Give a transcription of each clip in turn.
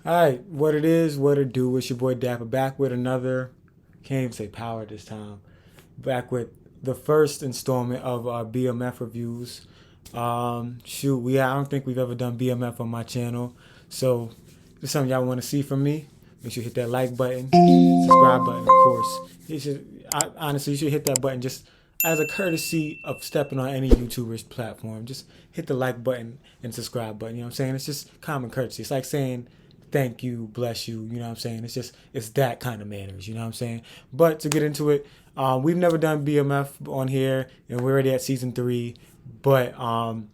All right, what it is, what it do. It's your boy Dapper back with another. Can't even say power this time. Back with the first installment of our BMF reviews. Shoot, I don't think we've ever done BMF on my channel. So, if there's something y'all want to see from me, make sure you hit that like button, subscribe button, of course. Honestly, you should hit that button just as a courtesy of stepping on any YouTuber's platform. Just hit the like button and subscribe button. You know what I'm saying? It's just common courtesy. It's like saying thank you, bless you. You know what I'm saying? It's that kind of manners. You know what I'm saying? But to get into it, we've never done BMF on here, and we're already at season 3. But I'll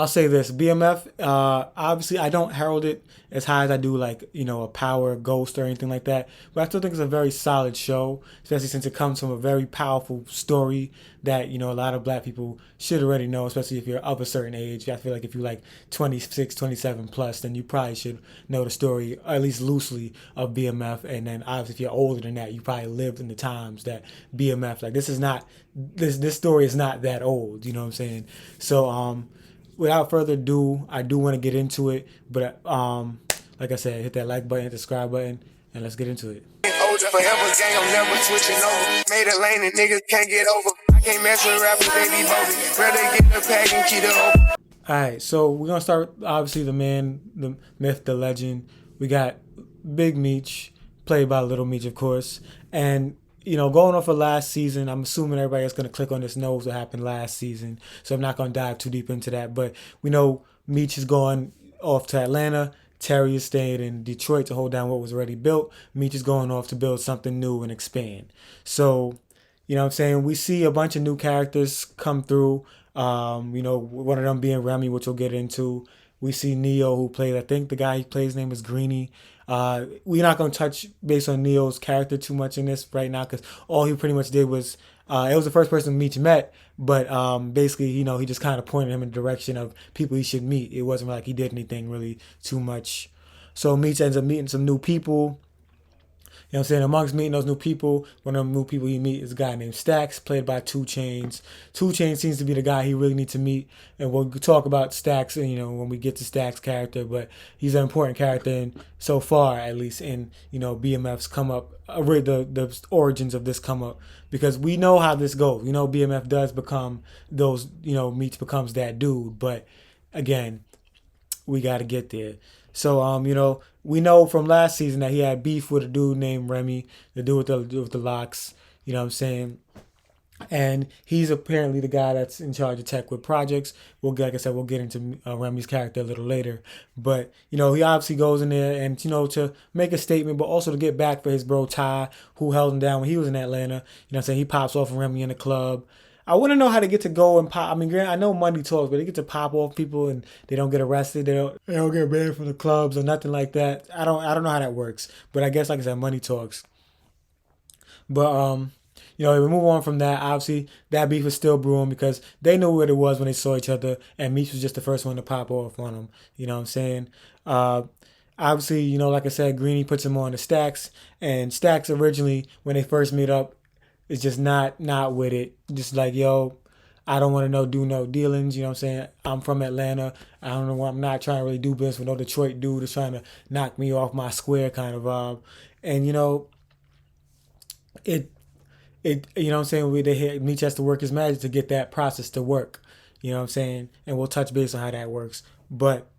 say this: BMF. Obviously, I don't herald it as high as I do, like a Power, Ghost, or anything like that. But I still think it's a very solid show, especially since it comes from a very powerful story that a lot of Black people should already know. Especially if you're of a certain age. I feel like if you're like 26, 27 plus, then you probably should know the story, at least loosely, of BMF. And then obviously, if you're older than that, you probably lived in the times that BMF. Like this story is not that old. You know what I'm saying? So without further ado, I do want to get into it, but like I said, hit that like button, hit the subscribe button, and let's get into it. Forever gang, I'm never switching over. Made a lane and niggas can't get over. I can't mess with rappers, they be bogus. Rather get the pack and keep it open. Alright, so we're gonna start with, obviously, the man, the myth, the legend. We got Big Meech, played by Little Meech, of course, and going off of last season, I'm assuming everybody that's going to click on this knows what happened last season. So I'm not going to dive too deep into that. But we know Meech is going off to Atlanta. Terry is staying in Detroit to hold down what was already built. Meech is going off to build something new and expand. So, what I'm saying? We see a bunch of new characters come through. One of them being Remy, which we'll get into. We see Neo, who plays, I think the guy he plays, name is Greeny. We're not going to touch based on Neo's character too much in this right now, because all he pretty much did was, it was the first person Meech met, but basically, he just kind of pointed him in the direction of people he should meet. It wasn't like he did anything really too much. So Meech ends up meeting some new people. You know what I'm saying? Amongst meeting those new people, one of the new people he meet is a guy named Stax, played by 2 Chainz. 2 Chainz seems to be the guy he really needs to meet, and we'll talk about Stax, when we get to Stax's character, but he's an important character so far, at least, in, BMF's come up, the origins of this come up, because we know how this goes. BMF does become those, Meech becomes that dude, but again, we got to get there. So, we know from last season that he had beef with a dude named Remy, the dude with the locks. You know what I'm saying? And he's apparently the guy that's in charge of tech with projects. Like I said, we'll get into Remy's character a little later. But, he obviously goes in there and, to make a statement, but also to get back for his bro Ty, who held him down when he was in Atlanta. You know what I'm saying? He pops off Remy in the club. I want to know how they get to go and pop. I mean, I know money talks, but they get to pop off people and they don't get arrested. They don't get banned from the clubs or nothing like that. I don't know how that works. But I guess, like I said, money talks. But if we move on from that, obviously that beef is still brewing because they knew what it was when they saw each other, and Meech was just the first one to pop off on him. You know what I'm saying? Obviously, like I said, Greeny puts him on the Stacks, and Stacks originally, when they first meet up, is just not with it. Just like, yo, I don't want to do no dealings. You know what I'm saying? I'm from Atlanta. I don't know. I'm not trying to really do business with no Detroit dude that's trying to knock me off my square kind of vibe. And it you know what I'm saying? Meech has to work his magic to get that process to work. You know what I'm saying? And we'll touch base on how that works. But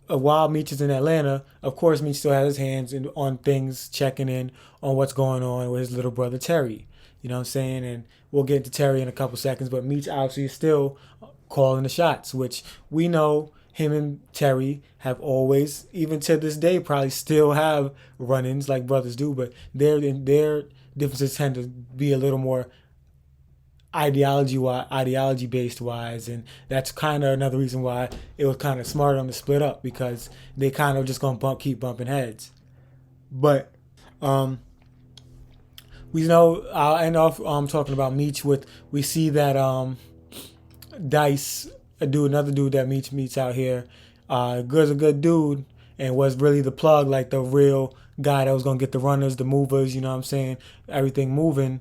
while Meech is in Atlanta, of course, Meech still has his hands on things, checking in on what's going on with his little brother Terry. You know what I'm saying? And we'll get to Terry in a couple seconds, but Meech obviously is still calling the shots, which we know him and Terry have always, even to this day, probably still have run-ins like brothers do, but their differences tend to be a little more ideology based wise, and that's kind of another reason why it was kind of smart on them to split up, because they kind of just gonna keep bumping heads. But we know I'll end off talking about Meech with, we see that Dice, another dude that Meech meets out here, good's a good dude and was really the plug, like the real guy that was gonna get the runners, the movers, you know what I'm saying, everything moving.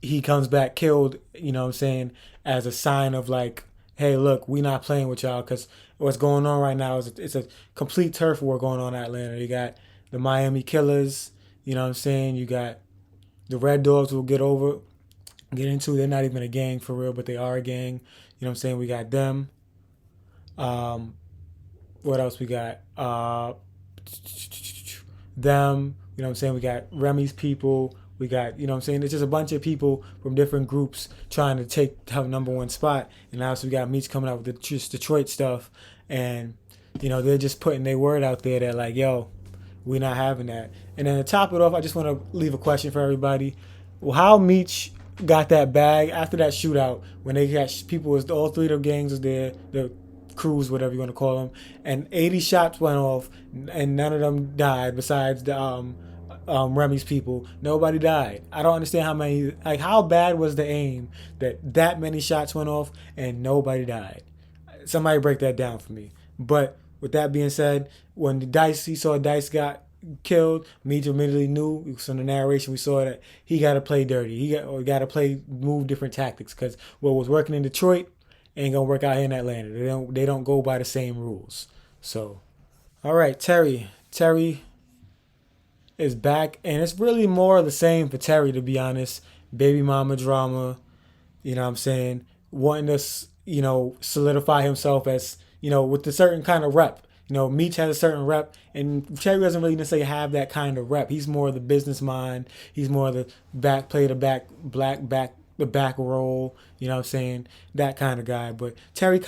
He comes back killed, you know what I'm saying, as a sign of like hey, look, we not playing with y'all because what's going on right now is it's a complete turf war going on in Atlanta. You got the Miami Killers, you know what I'm saying? You got the Red Dogs will get into. They're not even a gang for real, but they are a gang. You know what I'm saying? We got them. Um, what else we got? Them. You know what I'm saying? We got Remy's people. We got, you know what I'm saying? It's just a bunch of people from different groups trying to have number one spot. And now so we got Meech coming out with the Detroit stuff. And, you know, they're just putting their word out there that, like, yo, we're not having that. And then to top it off, I just want to leave a question for everybody. Well, how Meech got that bag after that shootout when they got people, was all three of the gangs was there, the crews, whatever you want to call them, and 80 shots went off, and none of them died besides the Remy's people. Nobody died. I don't understand how many, like, how bad was the aim that many shots went off and nobody died. Somebody break that down for me. But with that being said, when he saw Dice got killed, Meech immediately knew from the narration we saw that he got to play dirty. He got to move different tactics because what was working in Detroit ain't gonna work out here in Atlanta. They don't go by the same rules. So, all right, Terry. Terry is back, and it's really more of the same for Terry, to be honest. Baby mama drama, you know what I'm saying? Wanting to, solidify himself as, with a certain kind of rep. Meech has a certain rep, and Terry doesn't really necessarily have that kind of rep. He's more of the business mind. He's more of the the back role. You know what I'm saying? That kind of guy. But Terry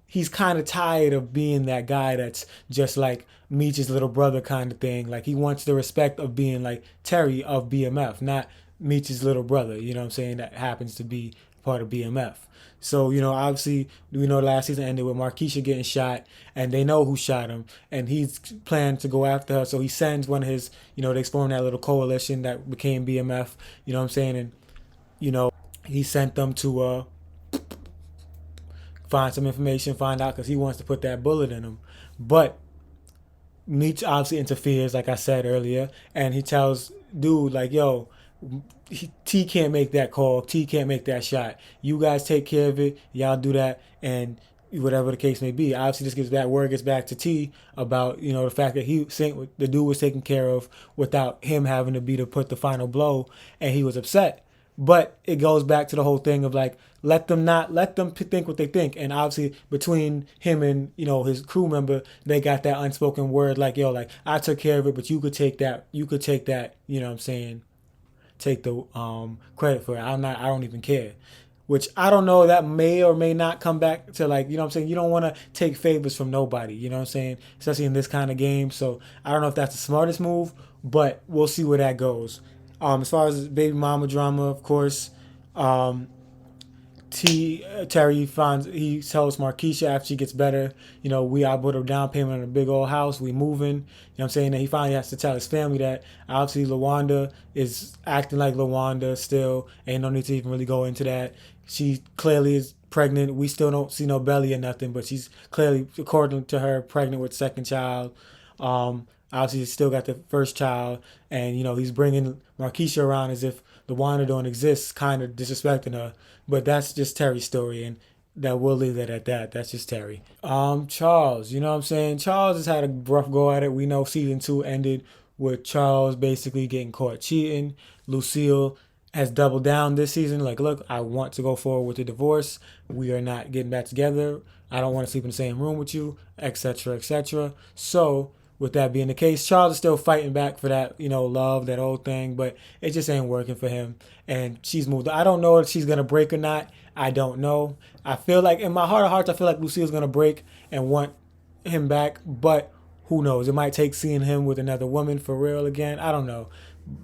he's kind of tired of being that guy that's just like Meech's little brother kind of thing. Like he wants the respect of being like Terry of BMF, not Meech's little brother. You know what I'm saying? That happens to be part of BMF. So, obviously, we know last season ended with Markeisha getting shot, and they know who shot him, and he's planning to go after her. So he sends one of his, they formed that little coalition that became BMF, you know what I'm saying? And, he sent them to find some information, find out, because he wants to put that bullet in him. But Meech obviously interferes, like I said earlier, and he tells dude, like, yo, T can't make that call. T can't make that shot. You guys take care of it. Y'all do that, and whatever the case may be. Obviously, this word gets back to T about the fact that the dude was taken care of without him having to be to put the final blow, and he was upset. But it goes back to the whole thing of like let them think what they think, and obviously between him and his crew member, they got that unspoken word like, yo, like I took care of it, but you could take that. You know what I'm saying? Take the credit for it. I don't even care. Which I don't know, that may or may not come back to, like, you know what I'm saying? You don't want to take favors from nobody, you know what I'm saying? Especially in this kind of game. So I don't know if that's the smartest move, but we'll see where that goes. As far as baby mama drama, of course, Terry he tells Markeisha after she gets better, I put a down payment on a big old house, we moving. You know what I'm saying? And he finally has to tell his family that. Obviously, LaWanda is acting like LaWanda still. Ain't no need to even really go into that. She clearly is pregnant. We still don't see no belly or nothing, but she's clearly, according to her, pregnant with second child. Obviously, he's still got the first child, and he's bringing Markeisha around as if the Wanda don't exist, kind of disrespecting her. But that's just Terry's story, and that we'll leave it at that. That's just Terry. Charles, you know what I'm saying? Charles has had a rough go at it. We know season 2 ended with Charles basically getting caught cheating. Lucille has doubled down this season. Like, look, I want to go forward with the divorce. We are not getting back together. I don't want to sleep in the same room with you, etc., etc. So, with that being the case, Charles is still fighting back for that, love, that old thing, but it just ain't working for him. And she's moved. I don't know if she's going to break or not. I don't know. I feel like, in my heart of hearts, I feel like Lucille's going to break and want him back, but who knows? It might take seeing him with another woman for real again. I don't know.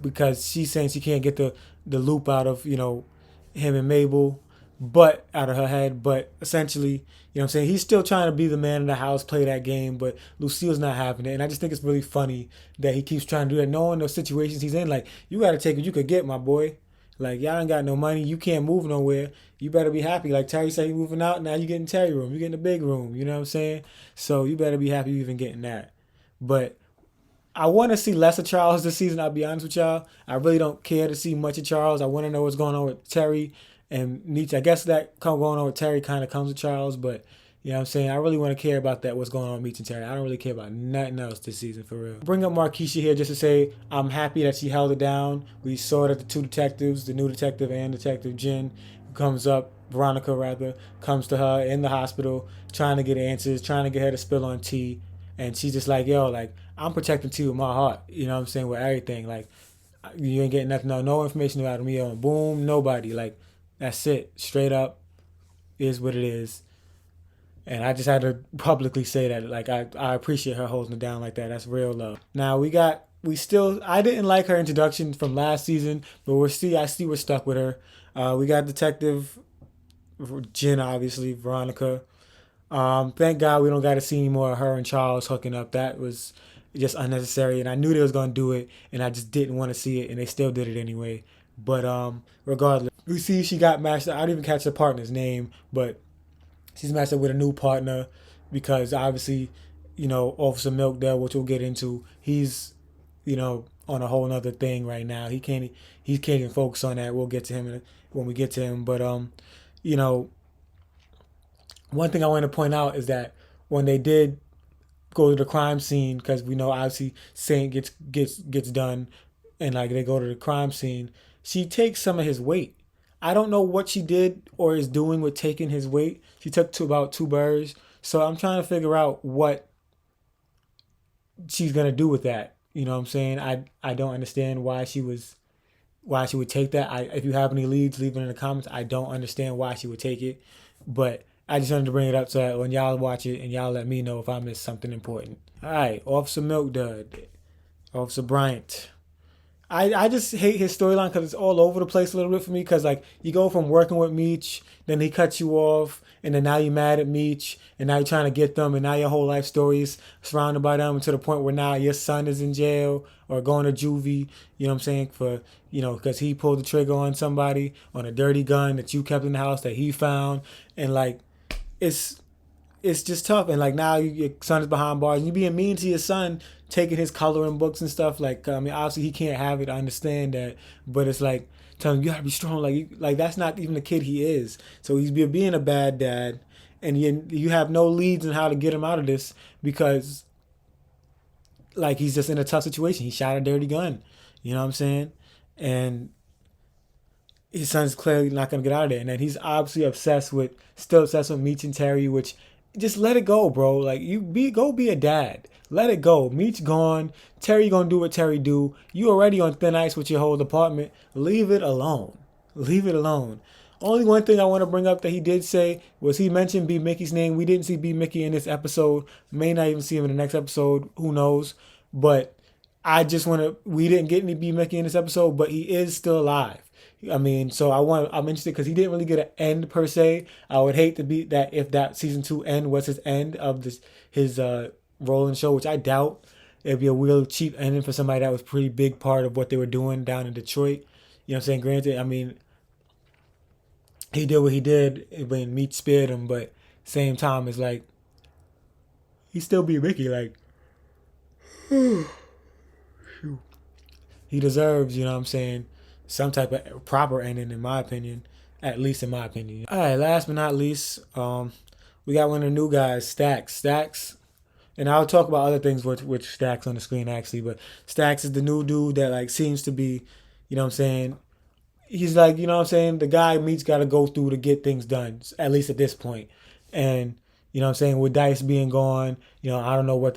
Because she's saying she can't get the loop out of, him and Mabel, but out of her head. But essentially, what I'm saying? He's still trying to be the man in the house, play that game, but Lucille's not having it. And I just think it's really funny that he keeps trying to do that, knowing the situations he's in. Like, you got to take what you could get, my boy. Like, y'all ain't got no money. You can't move nowhere. You better be happy. Like Terry said, he moving out. Now you getting Terry room. You getting a big room. You know what I'm saying? So you better be happy you even getting that. But I want to see less of Charles this season, I'll be honest with y'all. I really don't care to see much of Charles. I want to know what's going on with Terry And Meech, I guess that going on with Terry kind of comes with Charles, but you know what I'm saying? I really want to care about that, what's going on with Meech and Terry. I don't really care about nothing else this season, for real. Bring up Markeisha here just to say I'm happy that she held it down. We saw that the two detectives, the new detective and Detective Jen, comes up, Veronica rather, comes to her in the hospital trying to get answers, trying to get her to spill on tea. And she's just like, yo, like, I'm protecting T with my heart. You know what I'm saying? With everything. Like, you ain't getting nothing, no information about me on boom, nobody. Like, that's it. Straight up is what it is. And I just had to publicly say that. Like, I appreciate her holding it down like that. That's real love. Now I didn't like her introduction from last season, but I see we're stuck with her. We got Detective Jen, obviously, Veronica. Thank God we don't got to see any more of her and Charles hooking up. That was just unnecessary, and I knew they was gonna do it, and I just didn't want to see it, and they still did it anyway. But regardless, we see she got matched up. I didn't even catch the partner's name, but she's matched up with a new partner because obviously, Officer Milk there, which we'll get into, he's, on a whole nother thing right now. He can't even focus on that. We'll get to him when we get to him. But you know, one thing I want to point out is that when they did go to the crime scene, because we know obviously Saint gets done, and like they go to the crime scene, she takes some of his weight. I don't know what she did or is doing with taking his weight. She took to about 2 burrs. So I'm trying to figure out what she's gonna do with that. You know what I'm saying? I don't understand why she would take that. If you have any leads, leave it in the comments. I don't understand why she would take it, but I just wanted to bring it up so that when y'all watch it and y'all let me know if I missed something important. All right, Officer Milk Dud, Officer Bryant. I just hate his storyline because it's all over the place a little bit for me. Because like you go from working with Meech, then he cuts you off, and then now you're mad at Meech, and now you're trying to get them, and now your whole life story is surrounded by them to the point where now your son is in jail or going to juvie. You know what I'm saying? Because he pulled the trigger on somebody on a dirty gun that you kept in the house that he found, and like it's just tough. And like now your son is behind bars and you being mean to your son, taking his coloring books and stuff. Like, I mean, obviously he can't have it. I understand that, but it's like telling him you gotta be strong. Like that's not even the kid he is. So he's being a bad dad, and you have no leads on how to get him out of this because like he's just in a tough situation. He shot a dirty gun. You know what I'm saying? And his son's clearly not gonna get out of there. And then he's obviously still obsessed with Meech and Terry, which just let it go, bro. Like go be a dad. Let it go. Meech gone. Terry gonna do what Terry do. You already on thin ice with your whole department. Leave it alone. Leave it alone. Only one thing I want to bring up that he did say was he mentioned B. Mickey's name. We didn't see B. Mickey in this episode. May not even see him in the next episode. Who knows? But we didn't get any B. Mickey in this episode, but he is still alive. I mean, so I'm interested because he didn't really get an end per se. I would hate to be that if that season 2 end was his end of his role in the show, which I doubt. It'd be a real cheap ending for somebody that was a pretty big part of what they were doing down in Detroit. You know what I'm saying? Granted, I mean, he did what he did when Meech spared him, but same time, it's like he still be Mickey. Like he deserves, you know what I'm saying, some type of proper ending, in my opinion. At least in my opinion. All right, last but not least, we got one of the new guys, Stacks. And I'll talk about other things with Stacks on the screen, actually. But Stacks is the new dude that, like, seems to be, you know what I'm saying, he's like, you know what I'm saying, the guy Meech's got to go through to get things done, at least at this point. And, you know what I'm saying, with Dice being gone, I don't know what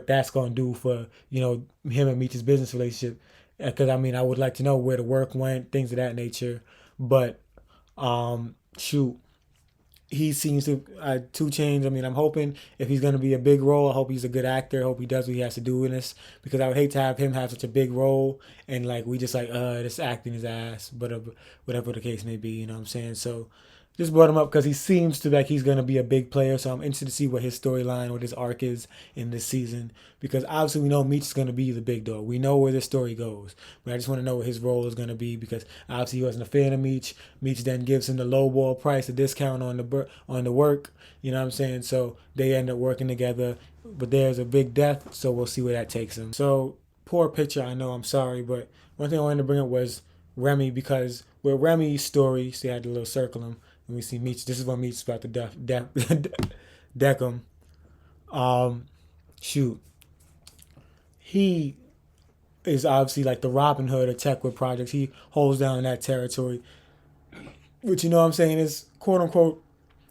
that's going to do for, him and Meech's business relationship. Because, I mean, I would like to know where the work went, things of that nature. But, shoot, he seems to 2 Chainz. I mean, I'm hoping if he's going to be a big role, I hope he's a good actor. I hope he does what he has to do in this, because I would hate to have him have such a big role and like we just like this acting his ass, but whatever the case may be, you know what I'm saying? So just brought him up because he seems to like he's going to be a big player. So I'm interested to see what his storyline, what his arc is in this season, because obviously we know Meech is going to be the big dog. We know where the story goes, but I just want to know what his role is going to be, because obviously he wasn't a fan of Meech. Meech then gives him the lowball price, a discount on the work. You know what I'm saying? So they end up working together, but there's a big death, so we'll see where that takes him. So poor picture, I know, I'm sorry, but one thing I wanted to bring up was Remy, because with Remy's story, see, I had a little circle him, and we see Meech. This is what Meech's about to deck him. Shoot, he is obviously like the Robin Hood of Techwood Projects. He holds down that territory, which, you know what I'm saying, is quote unquote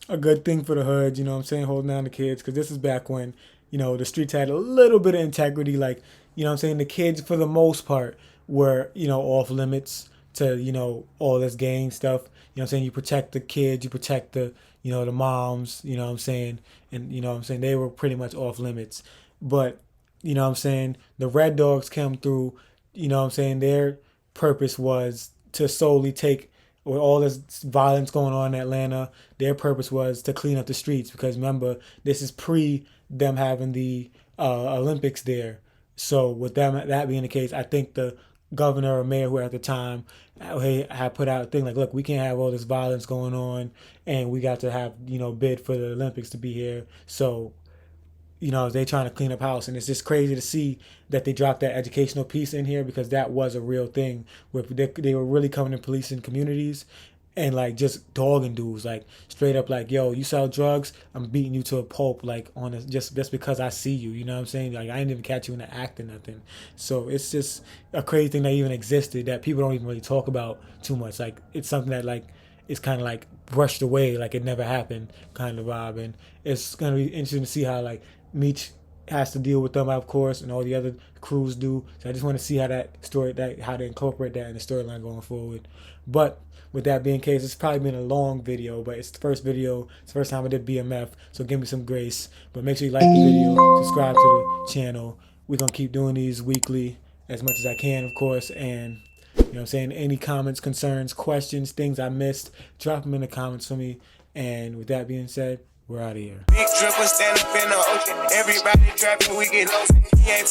a good thing for the hood, you know what I'm saying, holding down the kids, because this is back when, you know, the streets had a little bit of integrity, like, you know what I'm saying, the kids for the most part were, you know, off limits to, you know, all this gang stuff, you know what I'm saying, you protect the kids, you protect the, you know, the moms, you know what I'm saying, and, you know what I'm saying, they were pretty much off limits, but, you know what I'm saying, the Red Dogs come through, you know what I'm saying, their purpose was to solely take, with all this violence going on in Atlanta, their purpose was to clean up the streets, because remember, this is pre them having the Olympics there. So with them that being the case, I think the governor or mayor who at the time had put out a thing like, look, we can't have all this violence going on, and we got to have, you know, bid for the Olympics to be here. So, you know, they trying to clean up house, and it's just crazy to see that they dropped that educational piece in here, because that was a real thing where they were really coming to policing communities and like just dogging dudes, like straight up like, yo, you sell drugs, I'm beating you to a pulp, like on a, just because I see you, you know what I'm saying, like I didn't even catch you in the act or nothing. So it's just a crazy thing that even existed that people don't even really talk about too much. Like it's something that like it's kind of like brushed away, like it never happened kind of vibe. And it's gonna be interesting to see how like Meech has to deal with them, of course, and all the other crews do. So I just want to see how that story, that how they incorporate that in the storyline going forward. But with that being the case, it's probably been a long video, but it's the first video. It's the first time I did BMF, so give me some grace. But make sure you like the video, subscribe to the channel. We're gonna keep doing these weekly as much as I can, of course. And you know what I'm saying, any comments, concerns, questions, things I missed, drop them in the comments for me. And with that being said, we're out of here. Big dripper stand up in the ocean. Everybody trapping, we get lost. He ain't